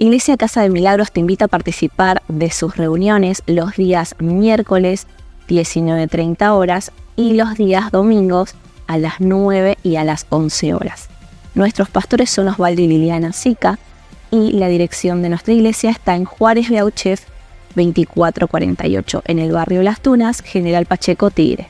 Iglesia Casa de Milagros te invita a participar de sus reuniones los días miércoles 19:30 horas y los días domingos a las 9 y a las 11 horas. Nuestros pastores son Osvaldo y Liliana Sica y la dirección de nuestra iglesia está en Juárez Beauchef 2448 en el barrio Las Tunas, General Pacheco, Tigre.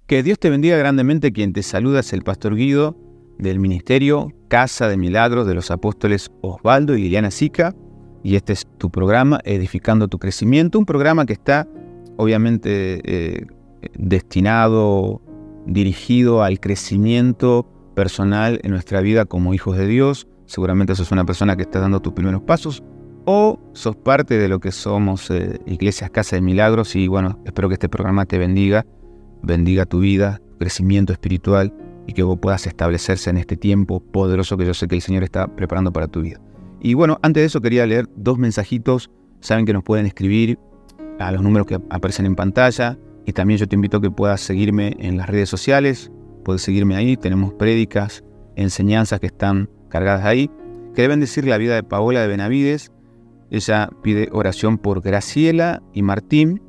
Que Dios te bendiga grandemente. Quien te saluda es el Pastor Guido del Ministerio Casa de Milagros de los Apóstoles Osvaldo y Liliana Sica. Y este es tu programa, Edificando tu Crecimiento. Un programa que está obviamente destinado, dirigido al crecimiento personal en nuestra vida como hijos de Dios. Seguramente sos una persona que está dando tus primeros pasos o sos parte de lo que somos Iglesias Casa de Milagros. Y bueno, espero que este programa te bendiga tu vida, tu crecimiento espiritual y que vos puedas establecerse en este tiempo poderoso que yo sé que el Señor está preparando para tu vida. Y bueno, antes de eso quería leer 2 mensajitos. Saben que nos pueden escribir a los números que aparecen en pantalla y también yo te invito a que puedas seguirme en las redes sociales. Puedes seguirme ahí, tenemos prédicas, enseñanzas que están cargadas ahí, que deben decir la vida de Paola de Benavides. Ella pide oración por Graciela y Martín,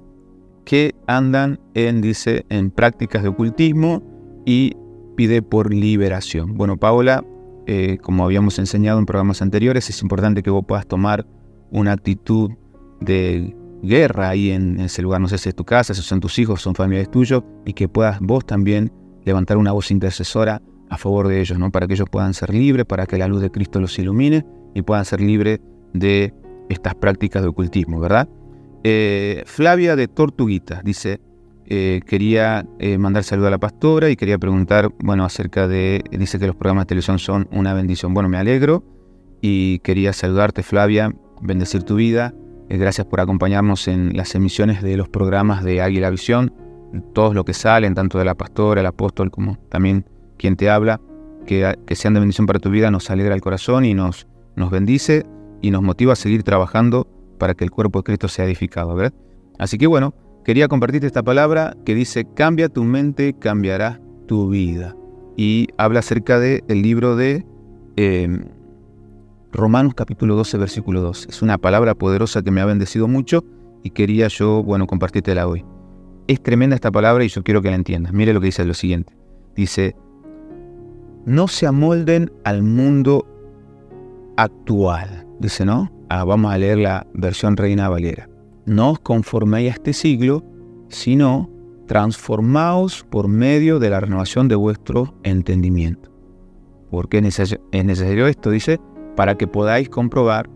que andan en prácticas de ocultismo y pide por liberación. Bueno, Paola, como habíamos enseñado en programas anteriores, es importante que vos puedas tomar una actitud de guerra ahí en ese lugar. No sé si es tu casa, si son tus hijos, son familiares tuyos, y que puedas vos también levantar una voz intercesora a favor de ellos, ¿no? Para que ellos puedan ser libres, para que la luz de Cristo los ilumine y puedan ser libres de estas prácticas de ocultismo, ¿verdad? Flavia de Tortuguita dice, quería mandar saludo a la pastora y quería preguntar, bueno, dice que los programas de televisión son una bendición. Bueno, me alegro y quería saludarte, Flavia, bendecir tu vida. Gracias por acompañarnos en las emisiones de los programas de Águila Visión, todos los que salen, tanto de la pastora, el apóstol, como también quien te habla, que sean de bendición para tu vida. Nos alegra el corazón y nos bendice y nos motiva a seguir trabajando para que el cuerpo de Cristo sea edificado, ¿verdad? Así que bueno, quería compartirte esta palabra que dice, cambia tu mente, cambiará tu vida. Y habla acerca del libro de Romanos capítulo 12, versículo 2. Es una palabra poderosa que me ha bendecido mucho y quería yo, compartírtela hoy. Es tremenda esta palabra y yo quiero que la entiendas. Mire lo que dice lo siguiente. Dice, no se amolden al mundo actual. Dice, ¿no? Vamos a leer la versión Reina Valera. No os conforméis a este siglo, sino transformaos por medio de la renovación de vuestro entendimiento. ¿Por qué es necesario esto? Dice, para que podáis comprobar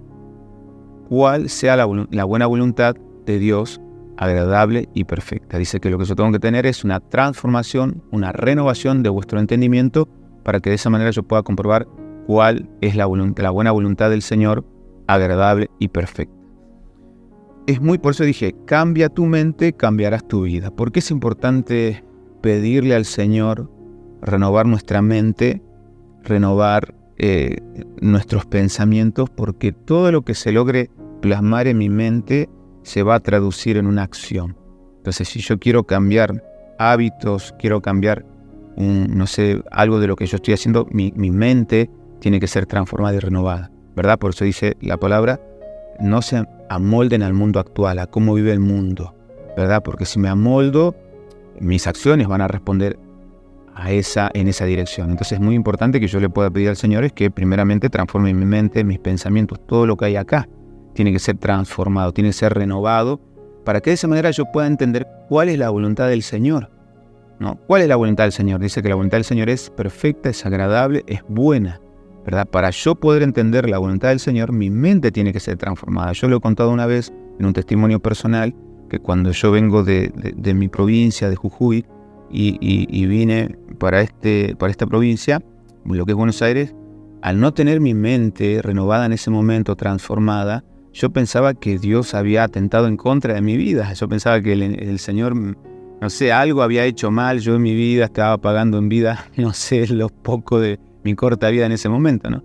cuál sea la buena voluntad de Dios, agradable y perfecta. Dice que lo que yo tengo que tener es una transformación, una renovación de vuestro entendimiento, para que de esa manera yo pueda comprobar cuál es la buena voluntad del Señor, agradable y perfecta. Por eso dije, cambia tu mente, cambiarás tu vida. ¿Por qué es importante pedirle al Señor renovar nuestra mente, renovar nuestros pensamientos? Porque todo lo que se logre plasmar en mi mente se va a traducir en una acción. Entonces, si yo quiero cambiar hábitos, quiero cambiar algo de lo que yo estoy haciendo, mi mente tiene que ser transformada y renovada, ¿verdad? Por eso dice la palabra, no se amolden al mundo actual, a cómo vive el mundo, ¿verdad? Porque si me amoldo, mis acciones van a responder en esa dirección. Entonces es muy importante que yo le pueda pedir al Señor es que primeramente transforme mi mente, mis pensamientos, todo lo que hay acá tiene que ser transformado, tiene que ser renovado, para que de esa manera yo pueda entender cuál es la voluntad del Señor, ¿no? ¿Cuál es la voluntad del Señor? Dice que la voluntad del Señor es perfecta, es agradable, es buena, ¿verdad? Para yo poder entender la voluntad del Señor, mi mente tiene que ser transformada. Yo lo he contado una vez en un testimonio personal, que cuando yo vengo de mi provincia, de Jujuy, y vine para esta provincia, lo que es Buenos Aires, al no tener mi mente renovada en ese momento, transformada, yo pensaba que Dios había atentado en contra de mi vida. Yo pensaba que el Señor, no sé, algo había hecho mal. Yo en mi vida estaba pagando en vida, no sé, lo poco de mi corta vida en ese momento, ¿no?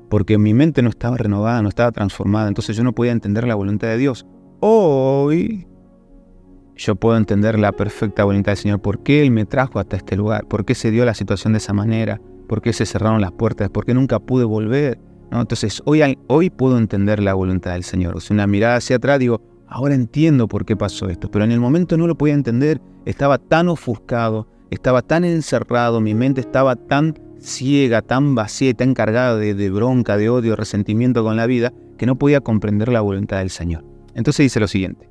porque mi mente no estaba renovada, no estaba transformada, entonces yo no podía entender la voluntad de Dios. Hoy yo puedo entender la perfecta voluntad del Señor. ¿Por qué Él me trajo hasta este lugar? ¿Por qué se dio la situación de esa manera? ¿Por qué se cerraron las puertas? ¿Por qué nunca pude volver? ¿No? Entonces hoy puedo entender la voluntad del Señor. O sea, una mirada hacia atrás, digo, ahora entiendo por qué pasó esto. Pero en el momento no lo podía entender. Estaba tan ofuscado, estaba tan encerrado, mi mente estaba tan ciega, tan vacía y tan cargada de bronca, de odio, resentimiento con la vida, que no podía comprender la voluntad del Señor. Entonces dice lo siguiente: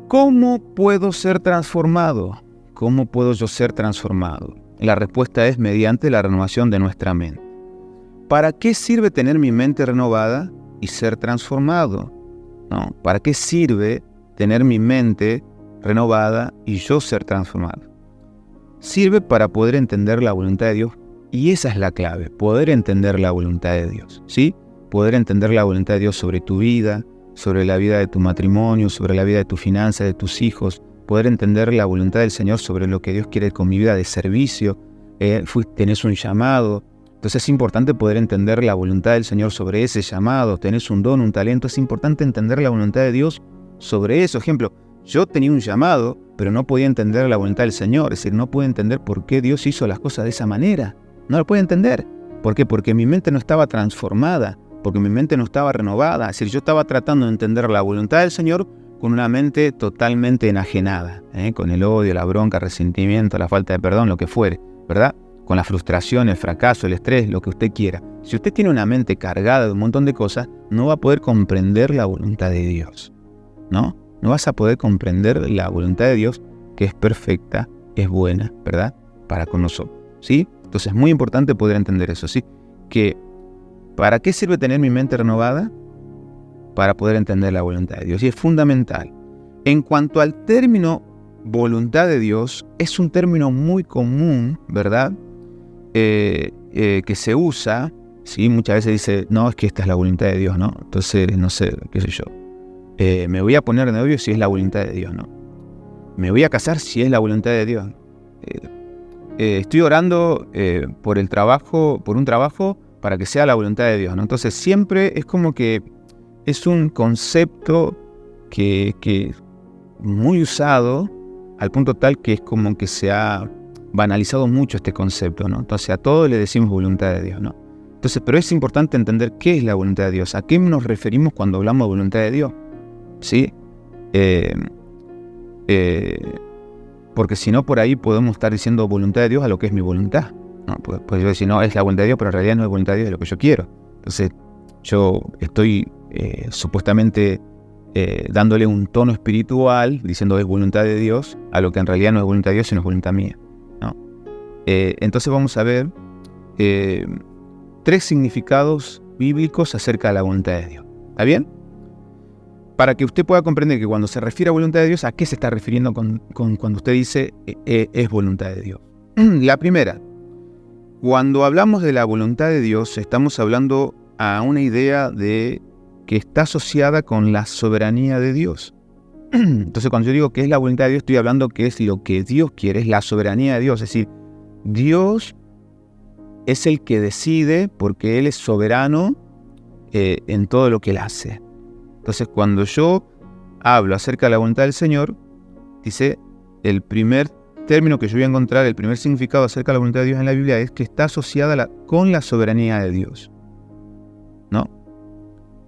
¿cómo puedo ser transformado? ¿Cómo puedo yo ser transformado? La respuesta es mediante la renovación de nuestra mente. ¿Para qué sirve tener mi mente renovada y ser transformado? ¿No? ¿Para qué sirve tener mi mente renovada y yo ser transformado? Sirve para poder entender la voluntad de Dios. Y esa es la clave, poder entender la voluntad de Dios, ¿sí? Poder entender la voluntad de Dios sobre tu vida, sobre la vida de tu matrimonio, sobre la vida de tu finanza, de tus hijos. Poder entender la voluntad del Señor sobre lo que Dios quiere con mi vida de servicio. Tenés un llamado. Entonces es importante poder entender la voluntad del Señor sobre ese llamado. Tenés un don, un talento. Es importante entender la voluntad de Dios sobre eso. Ejemplo, yo tenía un llamado, pero no podía entender la voluntad del Señor. Es decir, no podía entender por qué Dios hizo las cosas de esa manera. No lo podía entender. ¿Por qué? Porque mi mente no estaba transformada, porque mi mente no estaba renovada. Es decir, yo estaba tratando de entender la voluntad del Señor con una mente totalmente enajenada, con el odio, la bronca, el resentimiento, la falta de perdón, lo que fuere, ¿verdad? Con la frustración, el fracaso, el estrés, lo que usted quiera. Si usted tiene una mente cargada de un montón de cosas, no va a poder comprender la voluntad de Dios, ¿no? No vas a poder comprender la voluntad de Dios, que es perfecta, es buena, ¿verdad? Para con nosotros, ¿sí? Entonces es muy importante poder entender eso, ¿sí? Que ¿para qué sirve tener mi mente renovada? Para poder entender la voluntad de Dios. Y es fundamental. En cuanto al término voluntad de Dios, es un término muy común, ¿verdad? Que se usa, ¿sí? Muchas veces dice, no, es que esta es la voluntad de Dios, ¿no? Entonces, no sé, qué sé yo. Me voy a poner de novio si es la voluntad de Dios, ¿no? Me voy a casar si es la voluntad de Dios. Estoy orando por un trabajo para que sea la voluntad de Dios, ¿no? Entonces siempre es como que es un concepto que muy usado al punto tal que es como que se ha banalizado mucho este concepto, ¿no? Entonces a todo le decimos voluntad de Dios, ¿no? Entonces, pero es importante entender qué es la voluntad de Dios, a qué nos referimos cuando hablamos de voluntad de Dios, ¿sí? Porque si no, por ahí podemos estar diciendo voluntad de Dios a lo que es mi voluntad, ¿no? Pues yo decir, no, es la voluntad de Dios, pero en realidad no es voluntad de Dios, es lo que yo quiero. Entonces yo estoy supuestamente dándole un tono espiritual, diciendo es voluntad de Dios, a lo que en realidad no es voluntad de Dios, sino es voluntad mía, ¿no? Entonces vamos a ver 3 significados bíblicos acerca de la voluntad de Dios. ¿Está bien? Para que usted pueda comprender que cuando se refiere a voluntad de Dios, ¿a qué se está refiriendo cuando usted dice es voluntad de Dios? La primera, cuando hablamos de la voluntad de Dios, estamos hablando a una idea de que está asociada con la soberanía de Dios. Entonces, cuando yo digo que es la voluntad de Dios, estoy hablando que es lo que Dios quiere, es la soberanía de Dios. Es decir, Dios es el que decide porque Él es soberano en todo lo que Él hace. Entonces, cuando yo hablo acerca de la voluntad del Señor, dice, el primer término que yo voy a encontrar, el primer significado acerca de la voluntad de Dios en la Biblia es que está asociada con la soberanía de Dios, ¿no?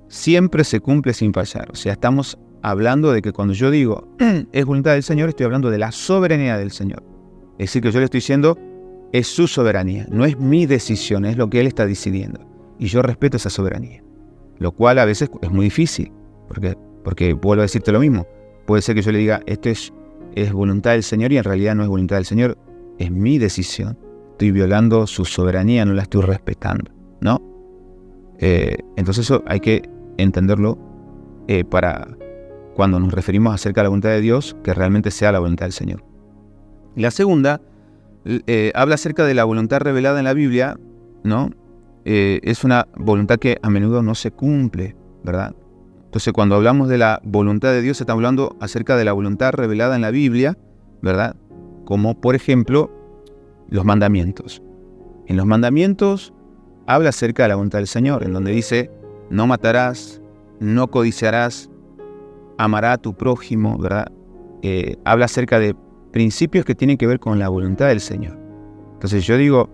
Siempre se cumple sin fallar. O sea, estamos hablando de que cuando yo digo es voluntad del Señor, estoy hablando de la soberanía del Señor. Es decir, que yo le estoy diciendo es su soberanía, no es mi decisión, es lo que Él está decidiendo. Y yo respeto esa soberanía, lo cual a veces es muy difícil. Porque vuelvo a decirte lo mismo. Puede ser que yo le diga, esto es voluntad del Señor y en realidad no es voluntad del Señor. Es mi decisión. Estoy violando su soberanía, no la estoy respetando, ¿no? Entonces eso hay que entenderlo para cuando nos referimos acerca de la voluntad de Dios, que realmente sea la voluntad del Señor. La segunda habla acerca de la voluntad revelada en la Biblia, ¿no? Es una voluntad que a menudo no se cumple, ¿verdad? Entonces, cuando hablamos de la voluntad de Dios, estamos hablando acerca de la voluntad revelada en la Biblia, ¿verdad? Como, por ejemplo, los mandamientos. En los mandamientos habla acerca de la voluntad del Señor, en donde dice, no matarás, no codiciarás, amará a tu prójimo, ¿verdad? Habla acerca de principios que tienen que ver con la voluntad del Señor. Entonces yo digo,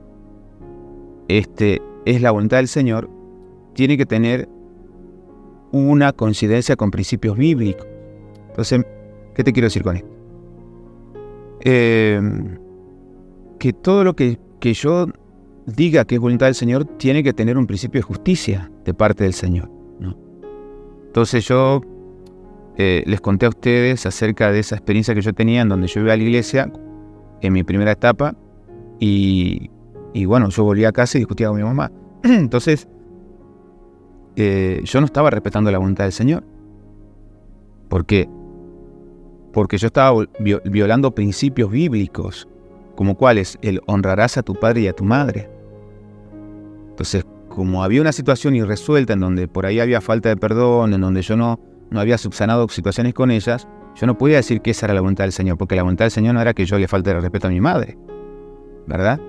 es la voluntad del Señor, tiene que tener una coincidencia con principios bíblicos. Entonces, ¿qué te quiero decir con esto? Que todo lo que yo diga que es voluntad del Señor tiene que tener un principio de justicia de parte del Señor, ¿no? Entonces yo les conté a ustedes acerca de esa experiencia que yo tenía en donde yo iba a la iglesia en mi primera etapa y bueno, yo volví a casa y discutía con mi mamá. Entonces yo no estaba respetando la voluntad del Señor. ¿Por qué? Porque yo estaba violando principios bíblicos, como cuáles, el honrarás a tu padre y a tu madre. Entonces, como había una situación irresuelta en donde por ahí había falta de perdón, en donde yo no había subsanado situaciones con ellas, yo no podía decir que esa era la voluntad del Señor, porque la voluntad del Señor no era que yo le falte el respeto a mi madre, ¿verdad?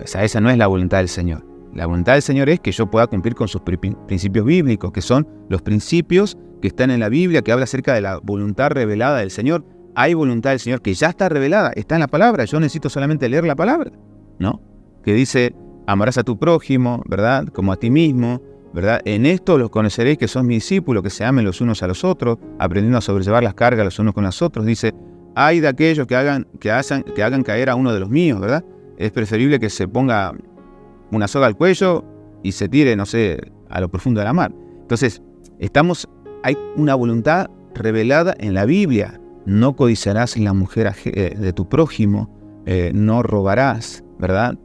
O sea, esa no es la voluntad del Señor. La voluntad del Señor es que yo pueda cumplir con sus principios bíblicos, que son los principios que están en la Biblia, que habla acerca de la voluntad revelada del Señor. Hay voluntad del Señor que ya está revelada, está en la palabra. Yo necesito solamente leer la palabra, ¿no? Que dice, amarás a tu prójimo, ¿verdad? Como a ti mismo, ¿verdad? En esto los conoceréis que son mis discípulos, que se amen los unos a los otros, aprendiendo a sobrellevar las cargas los unos con los otros. Dice, hay de aquellos que hagan caer a uno de los míos, ¿verdad? Es preferible que se ponga una soga al cuello y se tire, no sé, a lo profundo de la mar. Entonces, hay una voluntad revelada en la Biblia. No codiciarás la mujer de tu prójimo, no robarás, ¿verdad?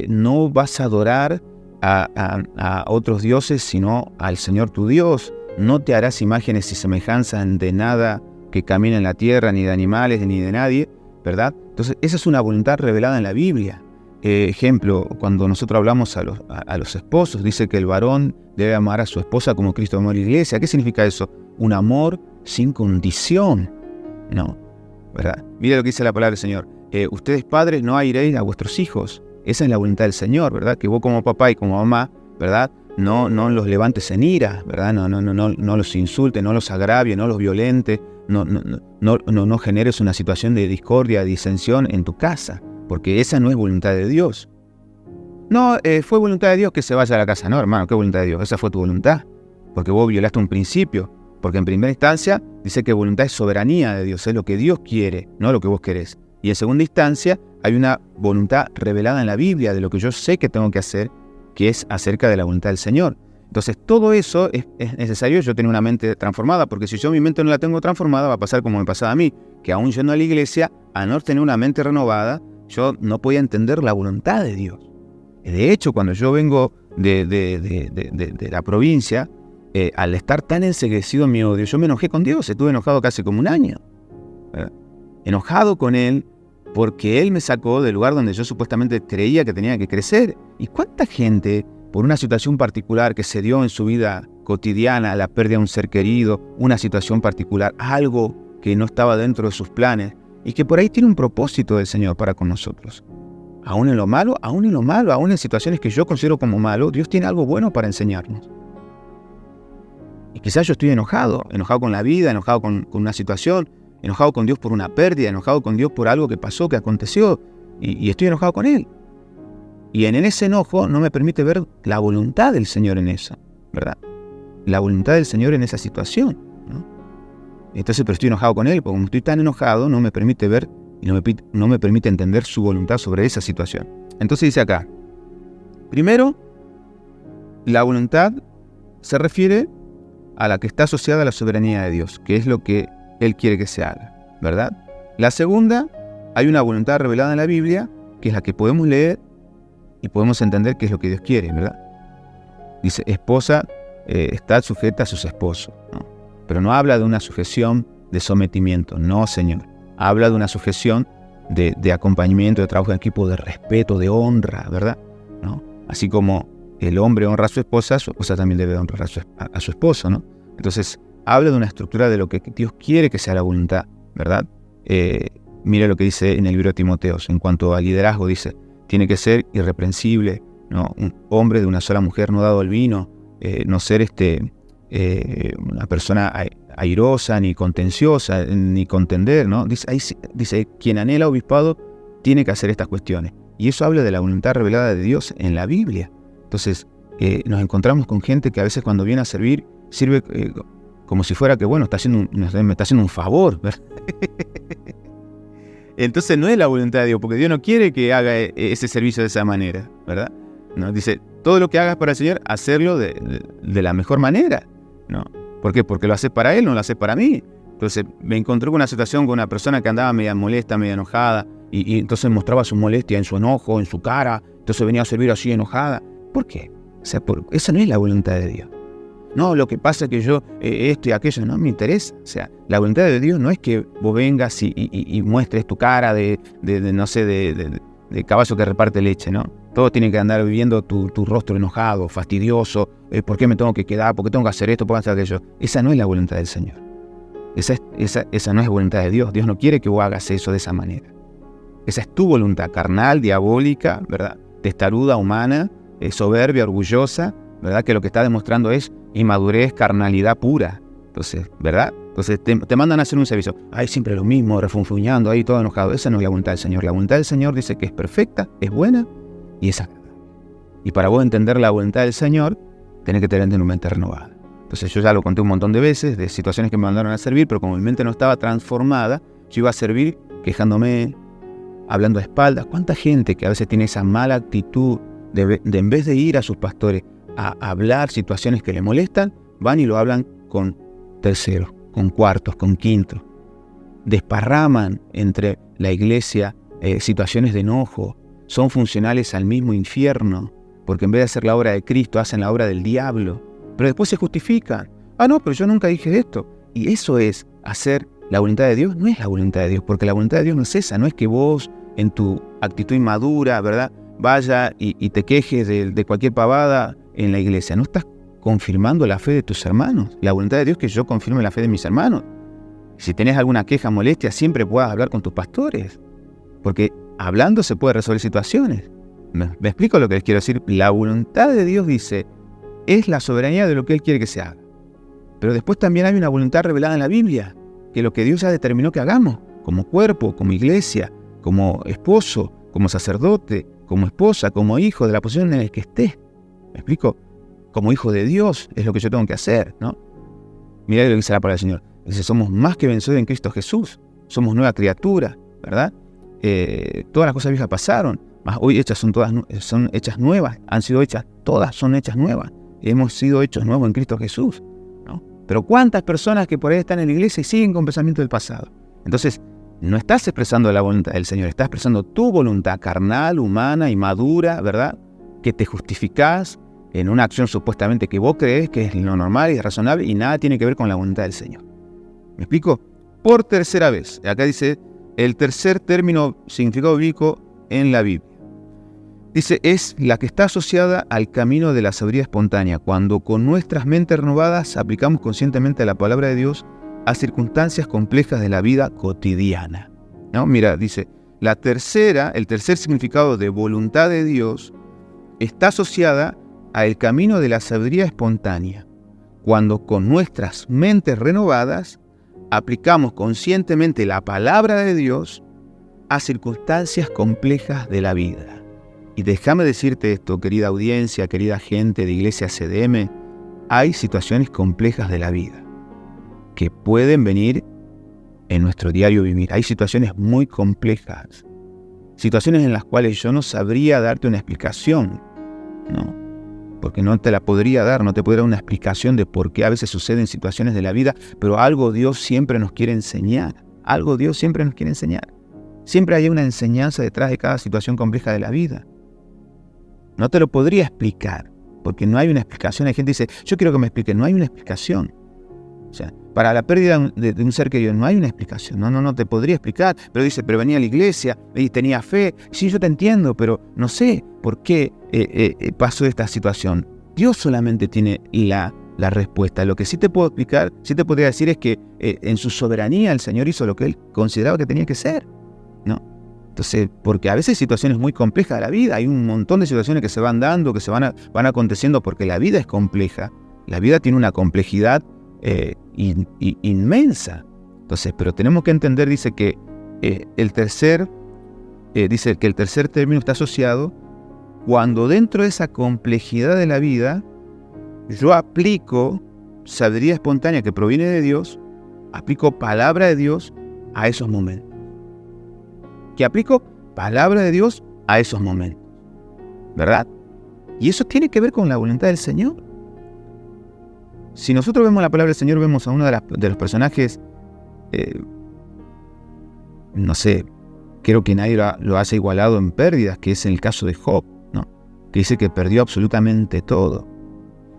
No vas a adorar a otros dioses, sino al Señor tu Dios. No te harás imágenes y semejanzas de nada que camine en la tierra, ni de animales, ni de nadie, ¿verdad? Entonces, esa es una voluntad revelada en la Biblia. Ejemplo, cuando nosotros hablamos a los esposos, dice que el varón debe amar a su esposa como Cristo amó a la iglesia. ¿Qué significa eso? Un amor sin condición, ¿no? ¿Verdad? Mira lo que dice la palabra del Señor. Ustedes padres no airéis a vuestros hijos. Esa es la voluntad del Señor, ¿verdad? Que vos como papá y como mamá, ¿verdad? No los levantes en ira, ¿verdad? No los insultes, no los agravies, no los violentes, no generes una situación de discordia, disensión en tu casa, porque esa no es voluntad de Dios. No, fue voluntad de Dios que se vaya a la casa. No, hermano, ¿qué voluntad de Dios? Esa fue tu voluntad, porque vos violaste un principio. Porque en primera instancia dice que voluntad es soberanía de Dios, es lo que Dios quiere, no lo que vos querés. Y en segunda instancia hay una voluntad revelada en la Biblia de lo que yo sé que tengo que hacer, que es acerca de la voluntad del Señor. Entonces todo eso es necesario yo tener una mente transformada, porque si yo mi mente no la tengo transformada va a pasar como me pasaba a mí, que aún yendo a la iglesia, al no tener una mente renovada, yo no podía entender la voluntad de Dios. De hecho, cuando yo vengo de la provincia, al estar tan enseguecido en mi odio, yo me enojé con Dios, estuve enojado casi como un año. Enojado con Él porque Él me sacó del lugar donde yo supuestamente creía que tenía que crecer. ¿Y cuánta gente, por una situación particular que se dio en su vida cotidiana, la pérdida de un ser querido, una situación particular, algo que no estaba dentro de sus planes, y que por ahí tiene un propósito del Señor para con nosotros? Aún en lo malo, aún en situaciones que yo considero como malo, Dios tiene algo bueno para enseñarnos. Y quizás yo estoy enojado con la vida, enojado con una situación, enojado con Dios por una pérdida, enojado con Dios por algo que pasó, que aconteció, y estoy enojado con Él. Y en ese enojo no me permite ver la voluntad del Señor en eso, ¿verdad? La voluntad del Señor en esa situación, ¿no? Entonces, pero estoy enojado con Él, porque como estoy tan enojado, no me permite ver y no me permite entender su voluntad sobre esa situación. Entonces dice acá, primero, la voluntad se refiere a la que está asociada a la soberanía de Dios, que es lo que Él quiere que se haga, ¿verdad? La segunda, hay una voluntad revelada en la Biblia, que es la que podemos leer y podemos entender qué es lo que Dios quiere, ¿verdad? Dice, esposa, está sujeta a sus esposos, ¿no? Pero no habla de una sujeción de sometimiento, no, Señor. Habla de una sujeción de acompañamiento, de trabajo en equipo, de respeto, de honra, ¿verdad? ¿No? Así como el hombre honra a su esposa también debe honrar a su esposo, ¿no? Entonces, habla de una estructura de lo que Dios quiere que sea la voluntad, ¿verdad? Mira lo que dice en el libro de Timoteo, en cuanto al liderazgo, dice, tiene que ser irreprensible, ¿no? Un hombre de una sola mujer no dado al vino, no ser una persona airosa, ni contenciosa, ni contender, ¿no? Dice, quien anhela obispado tiene que hacer estas cuestiones. Y eso habla de la voluntad revelada de Dios en la Biblia. Entonces, nos encontramos con gente que a veces cuando viene a servir, sirve como si fuera que, bueno, me está haciendo un favor, ¿verdad? Entonces no es la voluntad de Dios, porque Dios no quiere que haga ese servicio de esa manera, ¿verdad? ¿No? Dice, todo lo que hagas para el Señor, hacerlo de la mejor manera, ¿no? ¿Por qué? Porque lo haces para Él, no lo haces para mí. Entonces me encontré con una situación con una persona que andaba media molesta, media enojada, y entonces mostraba su molestia en su enojo, en su cara, entonces venía a servir así enojada. ¿Por qué? O sea, esa no es la voluntad de Dios. No, lo que pasa es que yo, esto y aquello, no me interesa. O sea, la voluntad de Dios no es que vos vengas y muestres tu cara de caballo que reparte leche, ¿no? Todos tienen que andar viviendo tu rostro enojado, fastidioso. ¿Por qué me tengo que quedar? ¿Por qué tengo que hacer esto? ¿Por qué hacer aquello? Esa no es la voluntad del Señor. Esa no es voluntad de Dios. Dios no quiere que vos hagas eso de esa manera. Esa es tu voluntad, carnal, diabólica, ¿verdad? Testaruda, humana, soberbia, orgullosa, ¿verdad? Que lo que está demostrando es inmadurez, carnalidad pura. Entonces, ¿verdad? Entonces te mandan a hacer un servicio. Ay, siempre lo mismo, refunfuñando ahí, todo enojado. Esa no es la voluntad del Señor. La voluntad del Señor dice que es perfecta, es buena y es agradable. Y para vos entender la voluntad del Señor, tenés que tener una mente renovada. Entonces yo ya lo conté un montón de veces, de situaciones que me mandaron a servir, pero como mi mente no estaba transformada, yo iba a servir quejándome, hablando a espaldas. ¿Cuánta gente que a veces tiene esa mala actitud de en vez de ir a sus pastores a hablar situaciones que le molestan, van y lo hablan con terceros, con cuartos, con quintos? Desparraman entre la iglesia situaciones de enojo, son funcionales al mismo infierno, porque en vez de hacer la obra de Cristo, hacen la obra del diablo. Pero después se justifican. Ah, no, pero yo nunca dije esto. Y eso es hacer la voluntad de Dios. No es la voluntad de Dios, porque la voluntad de Dios no es esa. No es que vos, en tu actitud inmadura, ¿verdad?, vaya y te quejes de cualquier pavada en la iglesia. No estás confirmando la fe de tus hermanos. La voluntad de Dios es que yo confirme la fe de mis hermanos. Si tenés alguna queja, molestia, siempre puedas hablar con tus pastores. Porque hablando se puede resolver situaciones. ¿Me explico lo que les quiero decir? La voluntad de Dios dice, es la soberanía de lo que Él quiere que se haga. Pero después también hay una voluntad revelada en la Biblia, que lo que Dios ya determinó que hagamos, como cuerpo, como iglesia, como esposo, como sacerdote, como esposa, como hijo, de la posición en la que esté. ¿Me explico? Como hijo de Dios es lo que yo tengo que hacer, ¿no? Mirá lo que dice la palabra del Señor. Dice, somos más que vencedores en Cristo Jesús. Somos nueva criatura, ¿verdad? Todas las cosas viejas pasaron, mas hoy son hechas nuevas, han sido hechas, todas son hechas nuevas. Hemos sido hechos nuevos en Cristo Jesús, ¿no? Pero ¿cuántas personas que por ahí están en la iglesia y siguen con pensamiento del pasado? Entonces, no estás expresando la voluntad del Señor, estás expresando tu voluntad carnal, humana, inmadura, ¿verdad? Que te justificás en una acción supuestamente que vos crees que es lo normal y razonable y nada tiene que ver con la voluntad del Señor. ¿Me explico? Por tercera vez, acá dice el tercer término significado bíblico en la Biblia. Dice, es la que está asociada al camino de la sabiduría espontánea, cuando con nuestras mentes renovadas aplicamos conscientemente la palabra de Dios a circunstancias complejas de la vida cotidiana, ¿no? Mira, dice, el tercer significado de voluntad de Dios está asociada al camino de la sabiduría espontánea, cuando con nuestras mentes renovadas aplicamos conscientemente la palabra de Dios a circunstancias complejas de la vida. Y déjame decirte esto, querida audiencia, querida gente de Iglesia CDM, hay situaciones complejas de la vida que pueden venir en nuestro diario vivir. Hay situaciones muy complejas, situaciones en las cuales yo no sabría darte una explicación, ¿no? Porque no te la podría dar, no te podría dar una explicación de por qué a veces suceden situaciones de la vida, pero algo Dios siempre nos quiere enseñar, algo Dios siempre nos quiere enseñar. Siempre hay una enseñanza detrás de cada situación compleja de la vida. No te lo podría explicar, porque no hay una explicación. Hay gente que dice, yo quiero que me explique. No hay una explicación. O sea, para la pérdida de un ser querido no hay una explicación. No te podría explicar. Pero dice, pero venía a la iglesia y tenía fe. Sí, yo te entiendo, pero no sé por qué pasó esta situación. Dios solamente tiene la respuesta. Lo que sí te puedo explicar, sí te podría decir es que en su soberanía el Señor hizo lo que Él consideraba que tenía que ser, ¿no? Entonces, porque a veces hay situaciones muy complejas de la vida, hay un montón de situaciones que se van dando, que se van aconteciendo porque la vida es compleja. La vida tiene una complejidad inmensa. Entonces, pero tenemos que entender, dice que el tercer término está asociado cuando dentro de esa complejidad de la vida yo aplico sabiduría espontánea que proviene de Dios, aplico palabra de Dios a esos momentos. Que aplico palabra de Dios a esos momentos, ¿verdad? Y eso tiene que ver con la voluntad del Señor. Si nosotros vemos la palabra del Señor, vemos a uno de los personajes, no sé, creo que nadie lo ha igualado en pérdidas, que es en el caso de Job, ¿no? Que dice que perdió absolutamente todo.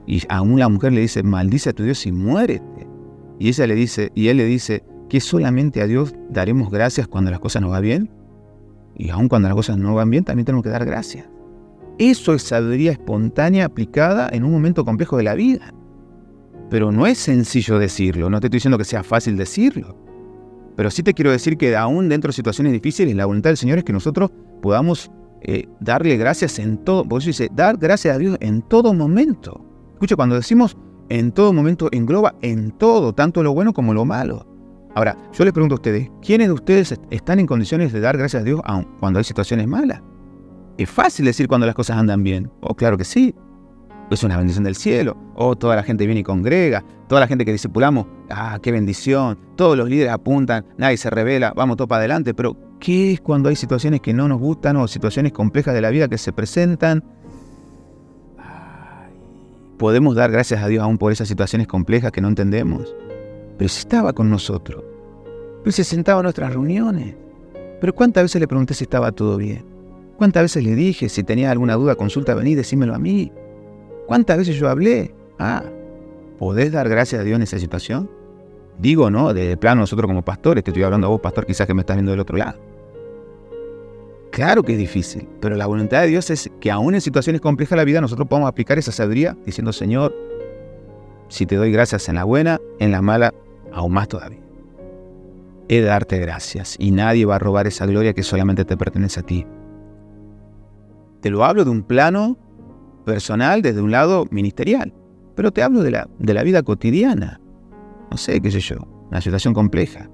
Y aún la mujer le dice, maldice a tu Dios y muérete. Y él le dice, que solamente a Dios daremos gracias cuando las cosas nos van bien. Y aún cuando las cosas no van bien, también tenemos que dar gracias. Eso es sabiduría espontánea aplicada en un momento complejo de la vida. Pero no es sencillo decirlo, no te estoy diciendo que sea fácil decirlo. Pero sí te quiero decir que aún dentro de situaciones difíciles, la voluntad del Señor es que nosotros podamos darle gracias en todo. Por eso dice, dar gracias a Dios en todo momento. Escucha, cuando decimos en todo momento, engloba en todo, tanto lo bueno como lo malo. Ahora, yo les pregunto a ustedes, ¿quiénes de ustedes están en condiciones de dar gracias a Dios aun cuando hay situaciones malas? ¿Es fácil decir cuando las cosas andan bien? Oh, claro que sí. Es una bendición del cielo. Oh, toda la gente viene y congrega. Toda la gente que discipulamos, qué bendición. Todos los líderes apuntan, nadie se revela, vamos todo para adelante. Pero, ¿qué es cuando hay situaciones que no nos gustan o situaciones complejas de la vida que se presentan? Podemos dar gracias a Dios aún por esas situaciones complejas que no entendemos. Pero si estaba con nosotros, pero se sentaba en nuestras reuniones. Pero ¿cuántas veces le pregunté si estaba todo bien? ¿Cuántas veces le dije, si tenía alguna duda, consulta, vení, decímelo a mí? ¿Cuántas veces yo hablé? ¿Podés dar gracias a Dios en esa situación? Digo, ¿no? De plano nosotros como pastores, te estoy hablando a vos, pastor, quizás que me estás viendo del otro lado. Claro que es difícil, pero la voluntad de Dios es que aún en situaciones complejas de la vida nosotros podamos aplicar esa sabiduría diciendo, Señor, si te doy gracias en la buena, en la mala, aún más todavía. He de darte gracias y nadie va a robar esa gloria que solamente te pertenece a ti. Te lo hablo de un plano personal, desde un lado ministerial, pero te hablo de la vida cotidiana. No sé, qué sé yo, una situación compleja,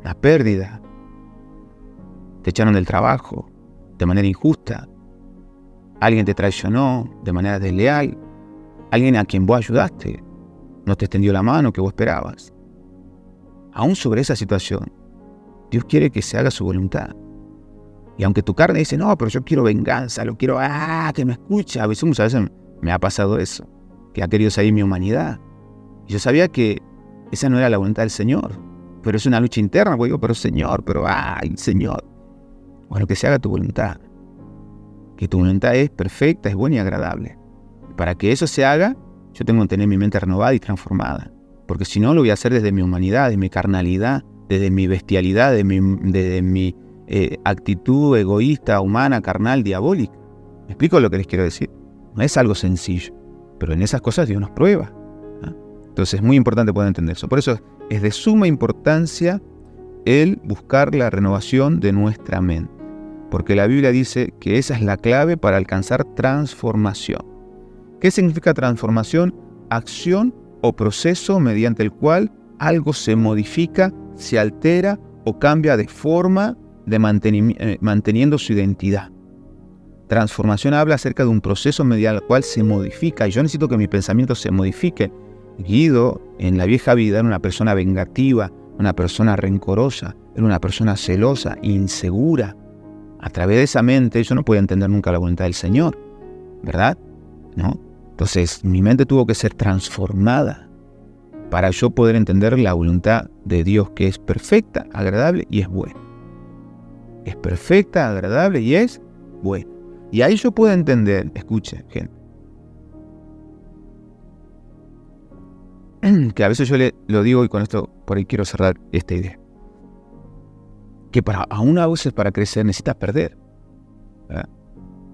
una pérdida, te echaron del trabajo de manera injusta, alguien te traicionó de manera desleal, alguien a quien vos ayudaste no te extendió la mano que vos esperabas. Aún sobre esa situación, Dios quiere que se haga su voluntad. Y aunque tu carne dice, no, pero yo quiero venganza, lo quiero, que me escucha. Muchas veces me ha pasado eso, que ha querido salir mi humanidad. Y yo sabía que esa no era la voluntad del Señor. Pero es una lucha interna, porque digo, pero Señor, Señor. Bueno, que se haga tu voluntad. Que tu voluntad es perfecta, es buena y agradable. Para que eso se haga, yo tengo que tener mi mente renovada y transformada. Porque si no, lo voy a hacer desde mi humanidad, desde mi carnalidad, desde mi bestialidad, desde mi actitud egoísta, humana, carnal, diabólica. ¿Me explico lo que les quiero decir? No es algo sencillo, pero en esas cosas Dios nos prueba. Entonces es muy importante poder entender eso. Por eso es de suma importancia el buscar la renovación de nuestra mente. Porque la Biblia dice que esa es la clave para alcanzar transformación. ¿Qué significa transformación? Acción o proceso mediante el cual algo se modifica, se altera o cambia de forma manteniendo su identidad. Transformación habla acerca de un proceso mediante el cual se modifica, y yo necesito que mis pensamientos se modifiquen. Guido en la vieja vida era una persona vengativa, una persona rencorosa, era una persona celosa, insegura. A través de esa mente yo no podía entender nunca la voluntad del Señor, ¿verdad? ¿No? Entonces mi mente tuvo que ser transformada para yo poder entender la voluntad de Dios, que es perfecta, agradable y es buena. Es perfecta, agradable y es buena. Y ahí yo puedo entender, escuche, gente, que a veces yo lo digo y con esto por ahí quiero cerrar esta idea. Que aún a veces para crecer necesitas perder. ¿Verdad?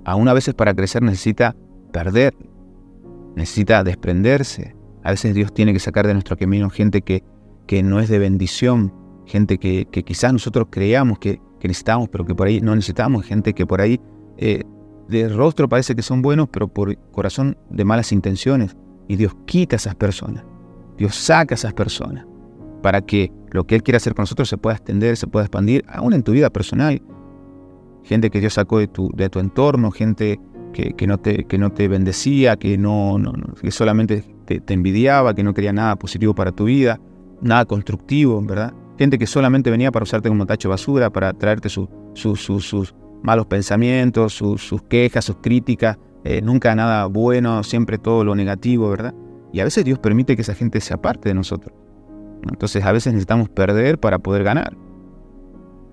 Aún a veces para crecer necesita perder. Necesita desprenderse. A veces Dios tiene que sacar de nuestro camino gente que no es de bendición. Gente que quizás nosotros creamos que que necesitamos, pero que por ahí no necesitamos, gente que por ahí de rostro parece que son buenos, pero por corazón de malas intenciones. Y Dios quita a esas personas, Dios saca a esas personas, para que lo que Él quiere hacer con nosotros se pueda extender, se pueda expandir, aún en tu vida personal. Gente que Dios sacó de tu entorno, gente que no te bendecía, que que solamente te envidiaba, que no quería nada positivo para tu vida, nada constructivo, ¿verdad? Gente que solamente venía para usarte como tacho de basura, para traerte sus malos pensamientos, sus quejas, sus críticas, nunca nada bueno, siempre todo lo negativo, ¿verdad? Y a veces Dios permite que esa gente se aparte de nosotros. Entonces a veces necesitamos perder para poder ganar.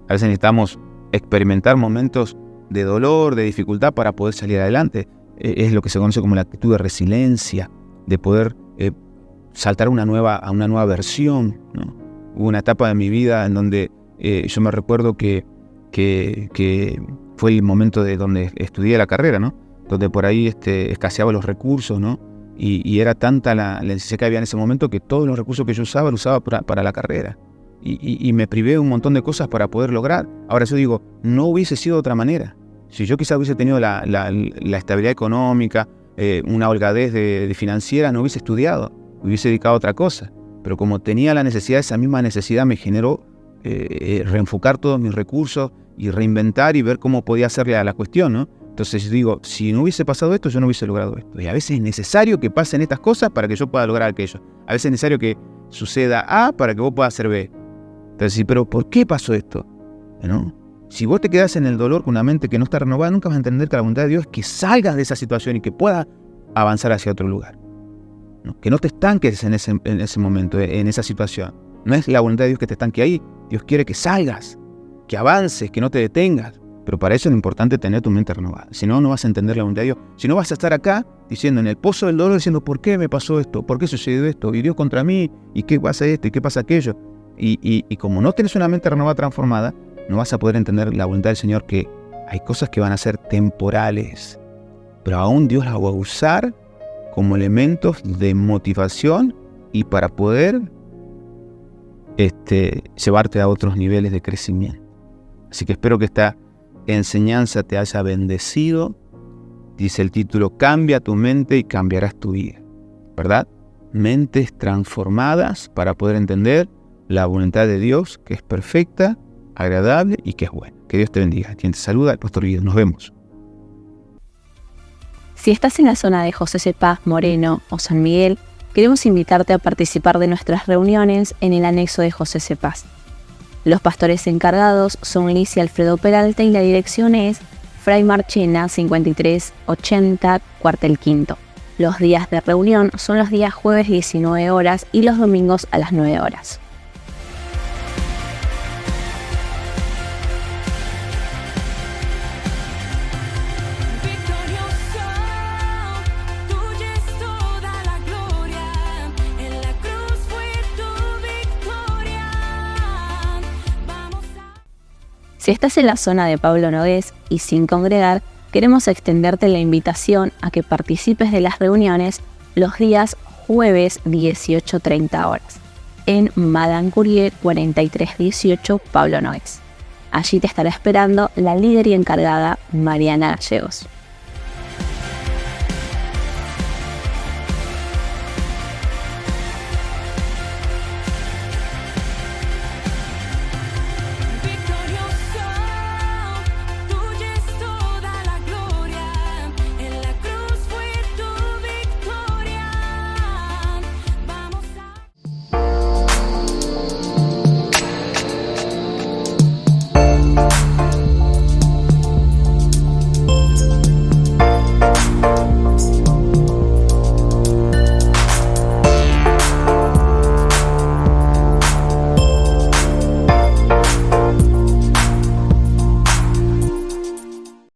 A veces necesitamos experimentar momentos de dolor, de dificultad para poder salir adelante. Es lo que se conoce como la actitud de resiliencia, de poder saltar a una nueva versión, ¿no? Hubo una etapa de mi vida en donde yo me recuerdo que fue el momento de donde estudié la carrera, ¿no? Donde por ahí escaseaba los recursos, ¿no? Y era tanta la necesidad que había en ese momento que todos los recursos que yo usaba, los usaba para la carrera. Y me privé de un montón de cosas para poder lograr. Ahora yo digo, no hubiese sido de otra manera. Si yo quizás hubiese tenido la estabilidad económica, una holgadez de financiera, no hubiese estudiado, hubiese dedicado a otra cosa. Pero como tenía la necesidad, esa misma necesidad me generó reenfocar todos mis recursos y reinventar y ver cómo podía hacerle a la cuestión, ¿no? Entonces digo, si no hubiese pasado esto, yo no hubiese logrado esto. Y a veces es necesario que pasen estas cosas para que yo pueda lograr aquello. A veces es necesario que suceda A para que vos puedas hacer B. Entonces, pero ¿por qué pasó esto? ¿No? Si vos te quedás en el dolor con una mente que no está renovada, nunca vas a entender que la voluntad de Dios es que salgas de esa situación y que puedas avanzar hacia otro lugar, ¿no? Que no te estanques en ese momento, en esa situación. No es la voluntad de Dios que te estanque ahí. Dios quiere que salgas, que avances, que no te detengas. Pero para eso es importante tener tu mente renovada. Si no, no vas a entender la voluntad de Dios. Si no, vas a estar acá diciendo, en el pozo del dolor, diciendo, ¿por qué me pasó esto? ¿Por qué sucedió esto? ¿Y Dios contra mí? ¿Y qué pasa esto? ¿Y qué pasa aquello? Y como no tienes una mente renovada, transformada, no vas a poder entender la voluntad del Señor, que hay cosas que van a ser temporales, pero aún Dios las va a usar como elementos de motivación y para poder llevarte a otros niveles de crecimiento. Así que espero que esta enseñanza te haya bendecido. Dice el título, cambia tu mente y cambiarás tu vida, ¿verdad? Mentes transformadas para poder entender la voluntad de Dios, que es perfecta, agradable y que es buena. Que Dios te bendiga. Quien te saluda, el Pastor Guido. Nos vemos. Si estás en la zona de José C. Paz, Moreno o San Miguel, queremos invitarte a participar de nuestras reuniones en el anexo de José C. Paz. Los pastores encargados son Liz y Alfredo Peralta y la dirección es Fray Marchena 5380, Cuartel Quinto. Los días de reunión son los días jueves 19 horas y los domingos a las 9 horas. Si estás en la zona de Pablo Nogués y sin congregar, queremos extenderte la invitación a que participes de las reuniones los días jueves 18:30 horas en Madame Curie 4318 Pablo Nogués. Allí te estará esperando la líder y encargada Mariana Gallegos.